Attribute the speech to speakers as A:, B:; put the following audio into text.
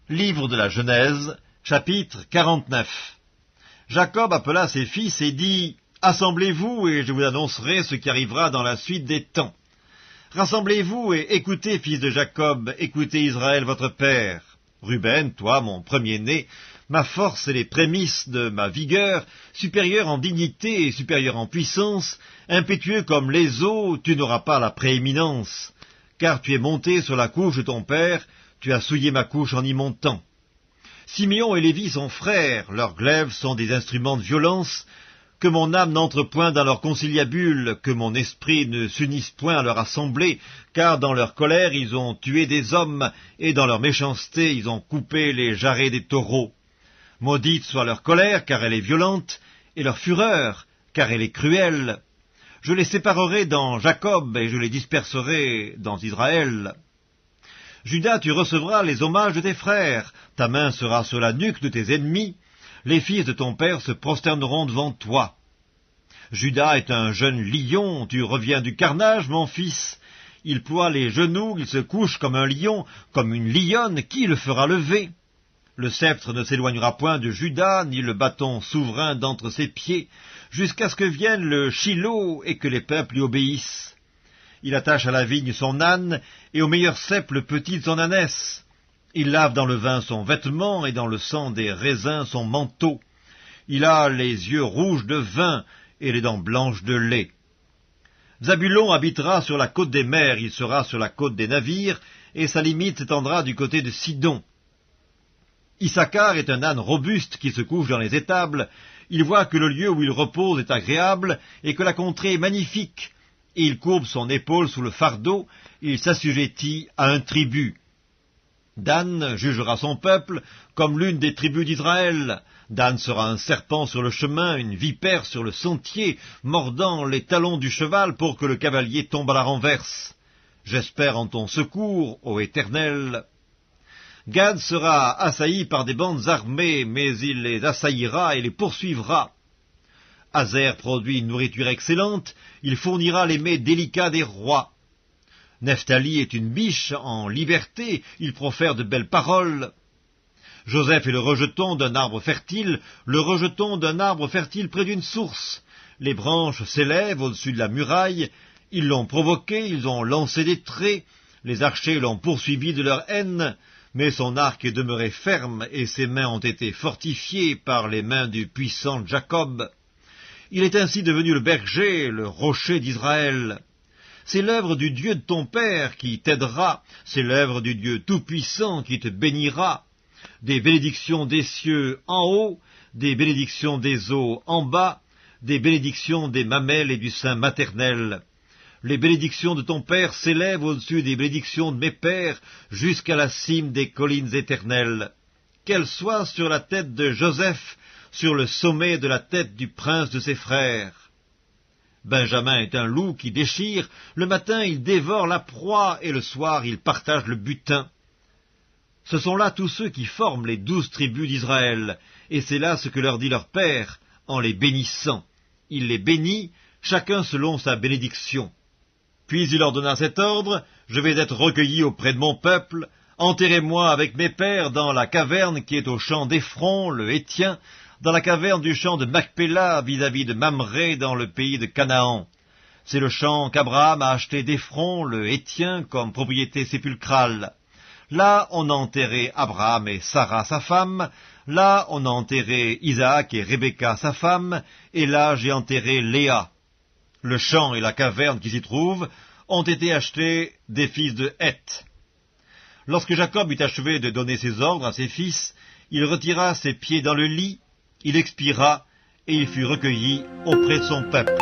A: Livre de la Genèse, chapitre 49. Jacob appela ses fils et dit, « Assemblez-vous et je vous annoncerai ce qui arrivera dans la suite des temps. Rassemblez-vous et écoutez, fils de Jacob, écoutez Israël votre père. Ruben, toi, mon premier-né, ma force et les prémices de ma vigueur, supérieur en dignité et supérieur en puissance, impétueux comme les eaux, tu n'auras pas la prééminence, car tu es monté sur la couche de ton père, tu as souillé ma couche en y montant. Siméon et Lévi sont frères, leurs glaives sont des instruments de violence, que mon âme n'entre point dans leur conciliabule, que mon esprit ne s'unisse point à leur assemblée, car dans leur colère ils ont tué des hommes, et dans leur méchanceté ils ont coupé les jarrets des taureaux. Maudite soit leur colère, car elle est violente, et leur fureur, car elle est cruelle. Je les séparerai dans Jacob, et je les disperserai dans Israël. Judas, tu recevras les hommages de tes frères, ta main sera sur la nuque de tes ennemis, les fils de ton père se prosterneront devant toi. Judas est un jeune lion, tu reviens du carnage, mon fils. Il ploie les genoux, il se couche comme un lion, comme une lionne, qui le fera lever? Le sceptre ne s'éloignera point de Judas, ni le bâton souverain d'entre ses pieds, jusqu'à ce que vienne le Shilo et que les peuples lui obéissent. Il attache à la vigne son âne, et au meilleur cep le petit de son ânesse. Il lave dans le vin son vêtement, et dans le sang des raisins son manteau. Il a les yeux rouges de vin, et les dents blanches de lait. Zabulon habitera sur la côte des mers, il sera sur la côte des navires, et sa limite s'étendra du côté de Sidon. Issachar est un âne robuste qui se couche dans les étables. Il voit que le lieu où il repose est agréable, et que la contrée est magnifique. Et il courbe son épaule sous le fardeau, il s'assujettit à un tribut. Dan jugera son peuple comme l'une des tribus d'Israël. Dan sera un serpent sur le chemin, une vipère sur le sentier, mordant les talons du cheval pour que le cavalier tombe à la renverse. J'espère en ton secours, ô Éternel. Gad sera assailli par des bandes armées, mais il les assaillira et les poursuivra. Azer produit une nourriture excellente, il fournira les mets délicats des rois. Nephtali est une biche en liberté, il profère de belles paroles. Joseph est le rejeton d'un arbre fertile, le rejeton d'un arbre fertile près d'une source. Les branches s'élèvent au-dessus de la muraille, ils l'ont provoqué, ils ont lancé des traits, les archers l'ont poursuivi de leur haine, mais son arc est demeuré ferme et ses mains ont été fortifiées par les mains du puissant Jacob. Il est ainsi devenu le berger, le rocher d'Israël. C'est l'œuvre du Dieu de ton père qui t'aidera, c'est l'œuvre du Dieu tout-puissant qui te bénira. Des bénédictions des cieux en haut, des bénédictions des eaux en bas, des bénédictions des mamelles et du sein maternel. Les bénédictions de ton père s'élèvent au-dessus des bénédictions de mes pères, jusqu'à la cime des collines éternelles. Qu'elles soient sur la tête de Joseph, sur le sommet de la tête du prince de ses frères. Benjamin est un loup qui déchire, le matin il dévore la proie, et le soir il partage le butin. Ce sont là tous ceux qui forment les 12 tribus d'Israël, et c'est là ce que leur dit leur père, en les bénissant. Il les bénit, chacun selon sa bénédiction. Puis il leur donna cet ordre, je vais être recueilli auprès de mon peuple, enterrez-moi avec mes pères dans la caverne qui est au champ d'Ephron, le Hétien, dans la caverne du champ de Macpéla, vis-à-vis de Mamré, dans le pays de Canaan. C'est le champ qu'Abraham a acheté d'Ephron, le Hétien, comme propriété sépulcrale. Là, on a enterré Abraham et Sarah, sa femme. Là, on a enterré Isaac et Rebecca, sa femme. Et là, j'ai enterré Léa. Le champ et la caverne qui s'y trouvent ont été achetés des fils de Heth. Lorsque Jacob eut achevé de donner ses ordres à ses fils, il retira ses pieds dans le lit, il expira, et il fut recueilli auprès de son peuple.